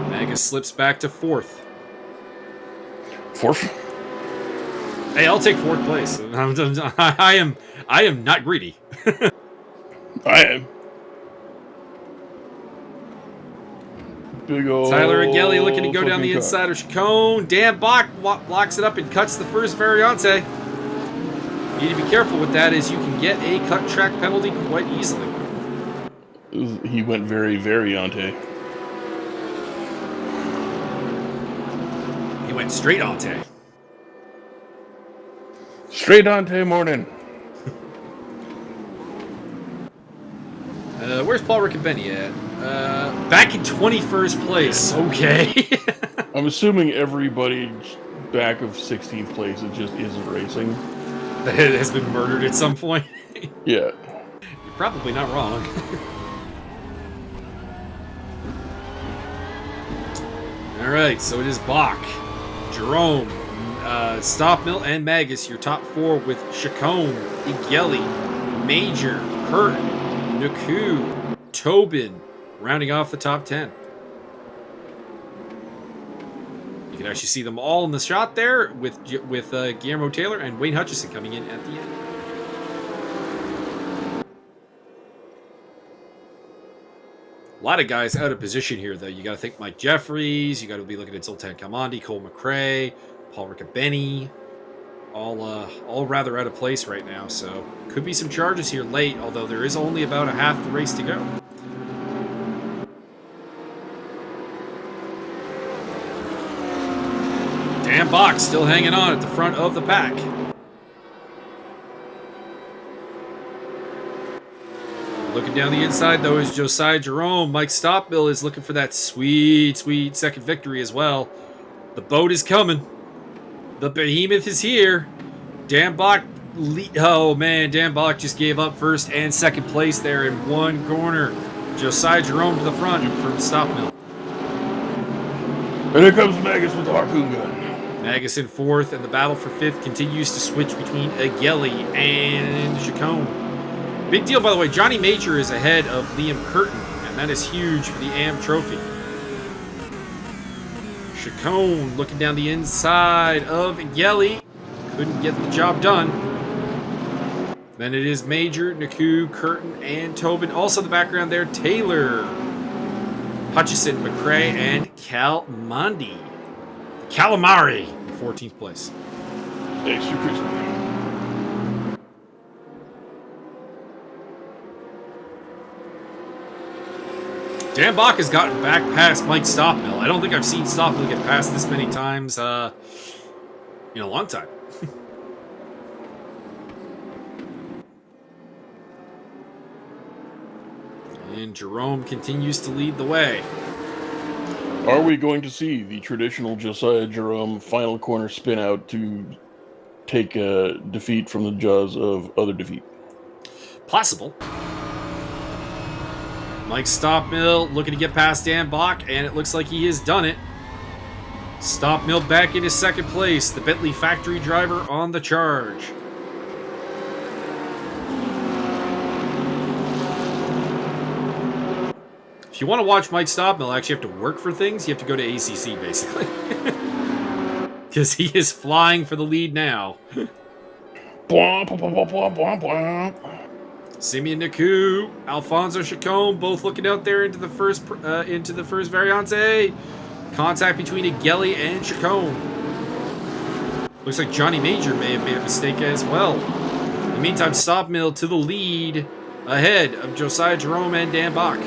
Magas slips back to 4th. 4th? Hey, I'll take 4th place. I am not greedy. I am. Big old Tyler Agueli looking to go down the fucking inside of Chacon. Dan Bach blocks it up and cuts the first Variante. You need to be careful with that, as you can get a cut track penalty quite easily. He went very Variante. He went straight Ante. Straight Ante morning. Where's Paul Riccobeni at? Back in 21st place. Okay. I'm assuming everybody back of 16th place it just isn't racing. That has been murdered at some point. Yeah. You're probably not wrong. Alright, so it is Bach, Jerome, Stofmeel, and Magas, your top 4, with Chacon, Agueli, Major, Curtin, Naku, Tobin, rounding off the top 10. You can actually see them all in the shot there, with Guillermo Taylor and Wayne Hutchison coming in at the end. A lot of guys out of position here, though. You got to think Mike Jeffries. You got to be looking at Zoltan Kalmandi, Cole McRae, Paul Riccobeni. All rather out of place right now. So could be some charges here late, although there is only about a half the race to go. Dan Bach still hanging on at the front of the pack. Looking down the inside, though, is Josiah Jerome. Mike Stofmeel is looking for that sweet, sweet second victory as well. The boat is coming. The behemoth is here. Dan Bach, oh man, Dan Bach just gave up first and second place there in one corner. Josiah Jerome to the front from Stofmeel. And here comes Magas with the harpoon gun. Magas in fourth, and the battle for fifth continues to switch between Agelli and Chacon. Big deal, by the way, Johnny Major is ahead of Liam Curtin, and that is huge for the AM Trophy. Chacon looking down the inside of Agelli. Couldn't get the job done. Then it is Major, Naku, Curtin, and Tobin. Also in the background there, Taylor, Hutchison, McRae, and Calmandi. Calamari in 14th place. Extra crispy. Dan Bach has gotten back past Mike Stofmeel. I don't think I've seen Stofmeel get past this many times in a long time. And Jerome continues to lead the way. Are we going to see the traditional Josiah Jerome final corner spin out to take a defeat from the jaws of other defeat? Possible. Mike Stofmeel looking to get past Dan Bach, and it looks like he has done it. Stofmeel back into second place. The Bentley factory driver on the charge. If you want to watch Mike Stofmeel actually have to work for things, you have to go to ACC, basically. Because he is flying for the lead now. Simeon Naku, Alfonso Chacon, both looking out there into the first variante. Contact between Agelli and Chacon. Looks like Johnny Major may have made a mistake as well. In the meantime, Stofmeel to the lead, ahead of Josiah Jerome and Dan Bach.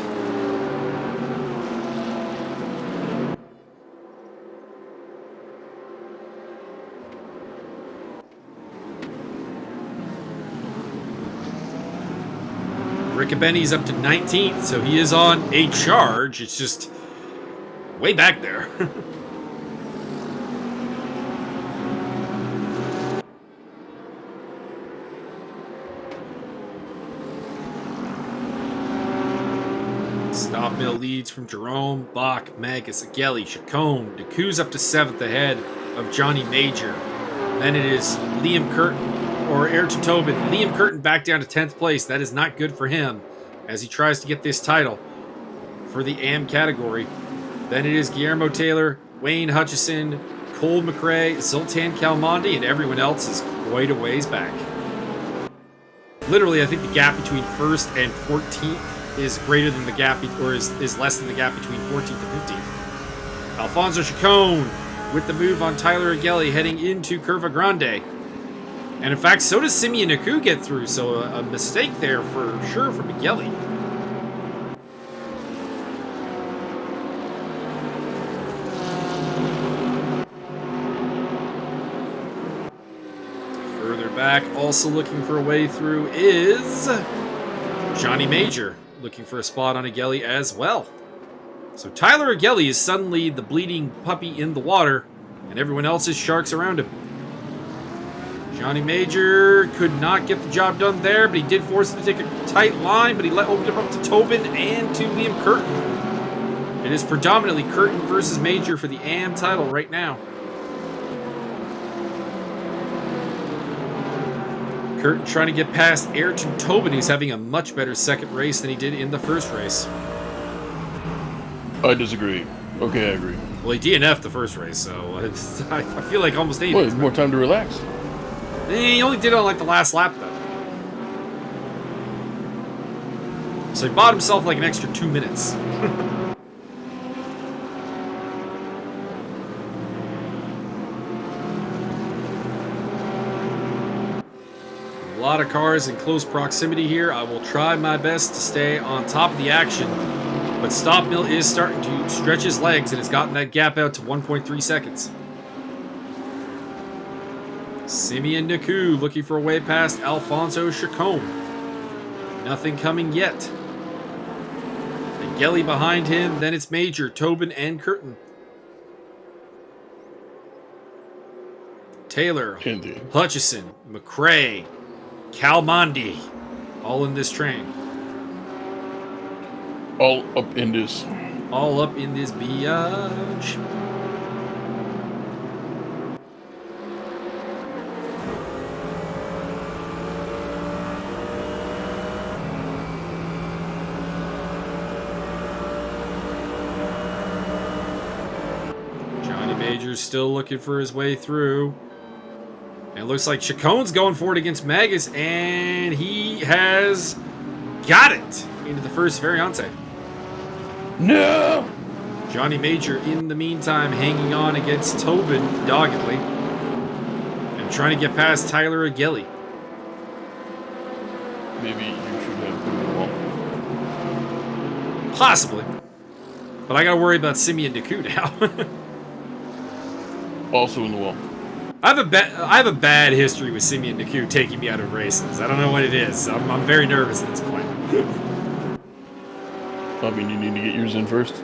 Riccobeni's up to 19th, so he is on a charge. It's just way back there. Stofmeel leads from Jerome, Bach, Magas, Agelli, Chacon. Naku's up to 7th ahead of Johnny Major. Then it is Liam Curtin. Or Ayrton Tobin. Liam Curtin back down to 10th place. That is not good for him as he tries to get this title for the AM category. Then it is Guillermo Taylor, Wayne Hutchison, Cole McRae, Zoltan Calmandi, and everyone else is quite a ways back. Literally, I think the gap between 1st and 14th is greater than the gap, or is less than the gap between 14th and 15th. Alfonso Chacon with the move on Tyler Agelli heading into Curva Grande. And in fact, so does Simeon Naku get through, so a mistake there for sure from Agelli. Further back, also looking for a way through is Johnny Major, looking for a spot on Agelli as well. So Tyler Agelli is suddenly the bleeding puppy in the water, and everyone else is sharks around him. Johnny Major could not get the job done there, but he did force him to take a tight line, but he opened it up to Tobin and to Liam Curtin. It is predominantly Curtin versus Major for the AM title right now. Curtin trying to get past Ayrton Tobin, who's having a much better second race than he did in the first race. I disagree. Okay, I agree. Well, he DNF'd the first race, so I feel like almost anything. Well, he had more time to relax. He only did it on like the last lap, though. So he bought himself like an extra 2 minutes. A lot of cars in close proximity here. I will try my best to stay on top of the action. But Stofmeel is starting to stretch his legs and has gotten that gap out to 1.3 seconds. Simeon Naku looking for a way past Alfonso Chacon. Nothing coming yet. Gelly behind him, then it's Major, Tobin, and Curtin. Taylor, Indeed. Hutchison, McRae, Calmondi, all in this train. All up in this. All up in this biatch. Major's still looking for his way through. And it looks like Chacon's going for it against Magas, and he has got it into the first Variante. No! Johnny Major, in the meantime, hanging on against Tobin doggedly and trying to get past Tyler Agelli. Maybe you should have put it in the wall. Possibly. But I gotta worry about Simeon Deku now. Also in the wall. I have a bad history with Simeon Deku taking me out of races. I don't know what it is. I'm very nervous at this point. I mean, you need to get yours in first.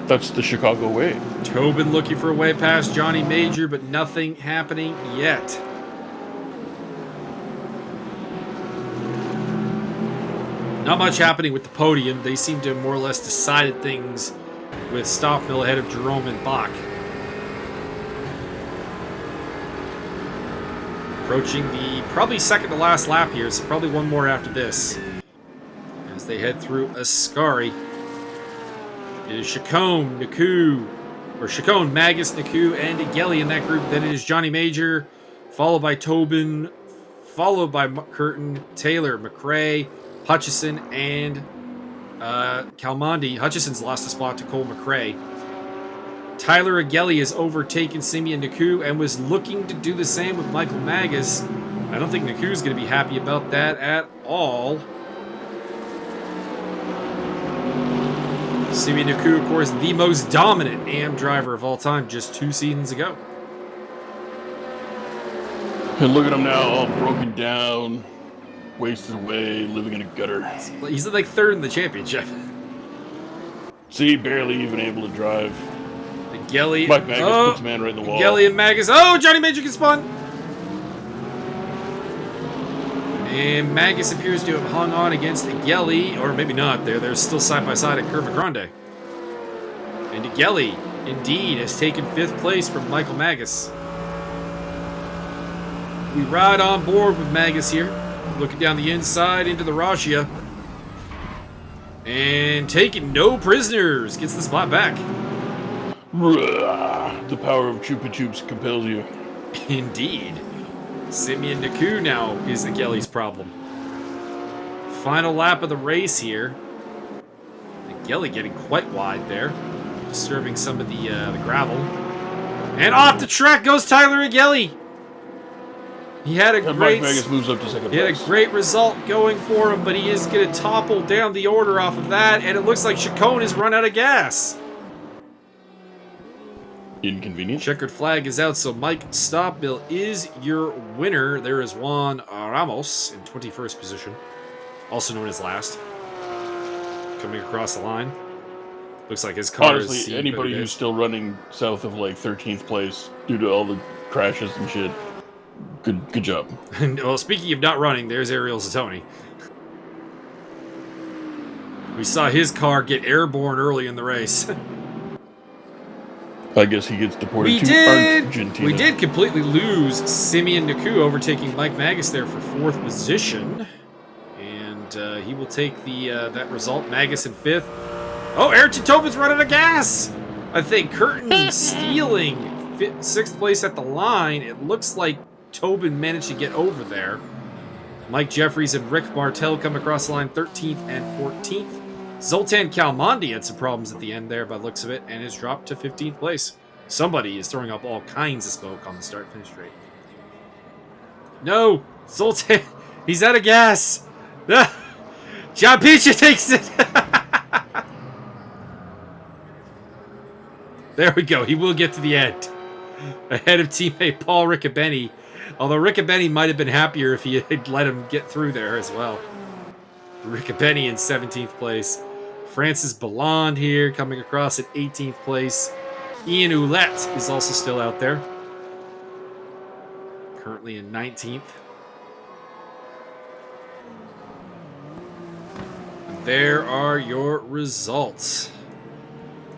That's the Chicago way. Tobin looking for a way past Johnny Major, but nothing happening yet. Not much happening with the podium. They seem to have more or less decided things with Stofmeel ahead of Jerome and Bach. Approaching the probably second to last lap here, so probably one more after this. As they head through Ascari. It is Chacon, Naku, or Chacon, Magas, Naku, and Agelli in that group. Then it is Johnny Major, followed by Tobin, followed by Curtin, Taylor, McRae, Hutchison, and Calmondi. Hutchison's lost a spot to Cole McRae. Tyler Agelli has overtaken Simeon Naku and was looking to do the same with Michael Magas. I don't think Naku's going to be happy about that at all. Simeon Naku, of course, the most dominant AM driver of all time just 2 seasons ago. And look at him now, all broken down, wasted away, living in a gutter. He's like third in the championship. See, barely even able to drive. Agelli. Mike Magas puts man right in the wall. Agelli and Magas. Oh, Johnny Major gets spun. And Magas appears to have hung on against Agelli, or maybe not. They're still side by side at Curva Grande. And Agelli, indeed, has taken 5th place from Michael Magas. We ride on board with Magas here, looking down the inside into the Raja. And taking no prisoners. Gets the spot back. The power of Chupa Chups compels you. Indeed. Simeon Naku now is Agelli's problem. Final lap of the race here. Agelli getting quite wide there, disturbing some of the gravel. And off the track goes Tyler Agelli. He had a great. Mike Magas moves up to second He had place. a great result going for him, but he is going to topple down the order off of that, and it looks like Chacon has run out of gas. Inconvenient. Checkered flag is out, so Mike Stofmeel is your winner. There is Juan Ramos in 21st position, also known as last. Coming across the line. Looks like his car is... Honestly, anybody who's still running south of like 13th place due to all the crashes and shit, good job. Well, speaking of not running, there's Ariel Zatoni. We saw his car get airborne early in the race. I guess he gets deported to Argentina. We did completely lose Simeon Naku, overtaking Mike Magas there for 4th position. And he will take the that result. Magas in 5th. Oh, Ayrton Tobin's running out of gas! I think Curtin stealing 6th place at the line. It looks like Tobin managed to get over there. Mike Jeffries and Rick Martel come across the line 13th and 14th. Zoltan Calmondi had some problems at the end there by the looks of it and has dropped to 15th place. Somebody is throwing up all kinds of smoke on the start-finish straight. No! Zoltan! He's out of gas! John Picha takes it! There we go. He will get to the end. Ahead of teammate Paul Riccobeni. Although Riccobeni might have been happier if he had let him get through there as well. Riccobeni in 17th place. Francis Ballond here coming across at 18th place. Ian Ouellette is also still out there. Currently in 19th. There are your results.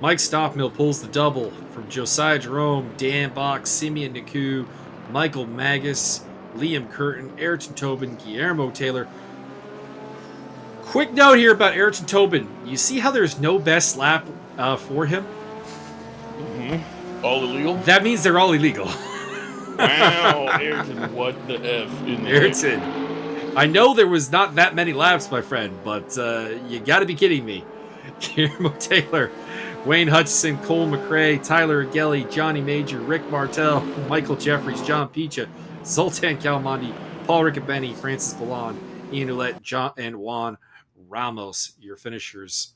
Mike Stofmeel pulls the double from Josiah Jerome, Dan Bach, Simeon Naku, Michael Magas, Liam Curtin, Ayrton Tobin, Guillermo Taylor. Quick note here about Ayrton Tobin. You see how there's no best lap for him? Mm-hmm. All illegal? That means they're all illegal. Wow, Ayrton, what the F in the Ayrton. I know there was not that many laps, my friend, but you gotta be kidding me. Guillermo Taylor, Wayne Hutchison, Cole McRae, Tyler Agelli, Johnny Major, Rick Martel, Michael Jeffries, John Picha, Zoltan Calmandi, Paul Riccobeni, Francis Ballon, Ian Ouellette, John, and Juan Ramos, your finishers.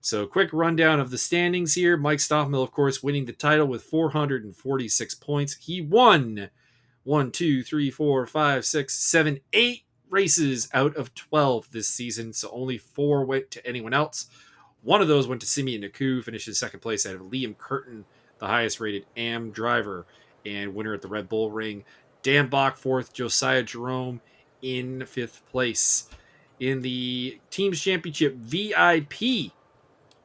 So, quick rundown of the standings here. Mike Stofmeel, of course, winning the title with 446 points. He won 1, 2, 3, 4, 5, 6, 7, 8 races out of 12 this season. So, only 4 went to anyone else. One of those went to Simeon Naku, finished in second place out of Liam Curtin, the highest rated AM driver and winner at the Red Bull Ring. Dan Bach, fourth. Josiah Jerome in fifth place. In the Teams Championship VIP,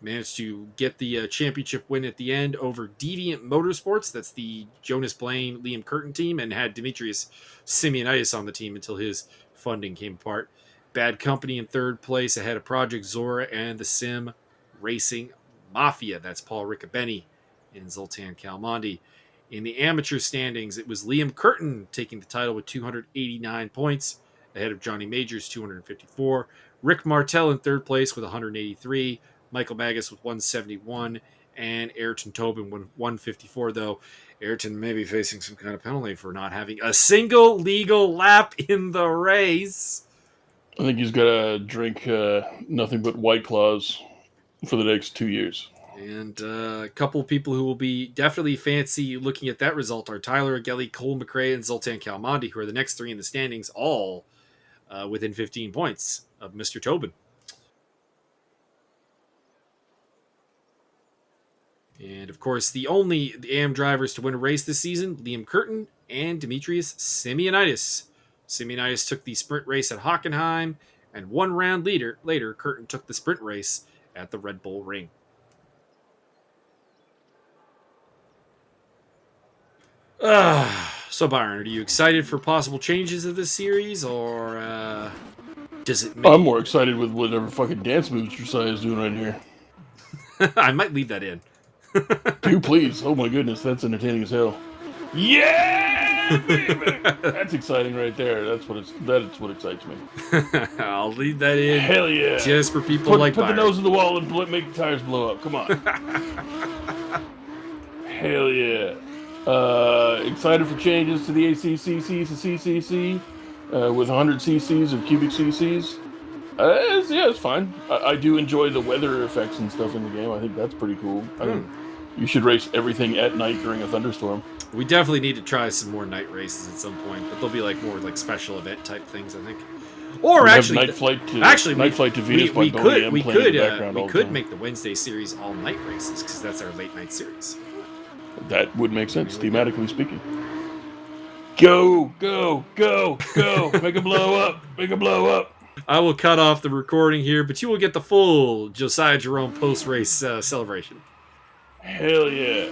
managed to get the championship win at the end over Deviant Motorsports. That's the Jonas Blaine, Liam Curtin team, and had Demetrius Simeonitis on the team until his funding came apart. Bad Company in third place ahead of Project Zora and the Sim Racing Mafia. That's Paul Riccobeni and Zoltan Calmandi. In the amateur standings, it was Liam Curtin taking the title with 289 points ahead of Johnny Majors, 254. Rick Martel in third place with 183. Michael Magas with 171, and Ayrton Tobin with 154, though Ayrton may be facing some kind of penalty for not having a single legal lap in the race. I think he's got to drink nothing but White Claws for the next 2 years. And a couple of people who will be definitely fancy looking at that result are Tyler Agelli, Cole McRae, and Zoltan Calmandi, who are the next 3 in the standings, all within 15 points of Mr. Tobin. And, of course, the AM drivers to win a race this season, Liam Curtin and Demetrius Simeonitis. Simeonitis took the sprint race at Hockenheim, and 1 round later, Curtin took the sprint race at the Red Bull Ring. So, Byron, are you excited for possible changes of this series, or does it make... I'm more excited with whatever fucking dance moves Josiah is doing right here. I might leave that in. Do please. Oh my goodness, that's entertaining as hell. Yeah, baby! That's exciting right there. That's what excites me. I'll leave that in. Hell yeah! Just for people like put Byron. the nose in the wall and make the tires blow up. Come on. Hell yeah! Excited for changes to the ACCC to CCC with 100 cc's of cubic cc's. It's fine. I do enjoy the weather effects and stuff in the game. I think that's pretty cool. I think you should race everything at night during a thunderstorm. We definitely need to try some more night races at some point, but they'll be like more like special event type things, I think. Or we actually, Night Flight to Venus by Boney M playing in the background all the time. We could make the Wednesday series all night races because that's our late night series. That would make sense, thematically speaking. Go, go, go, go! Make them blow up! Make them blow up! I will cut off the recording here, but you will get the full Josiah Jerome post-race celebration. Hell yeah.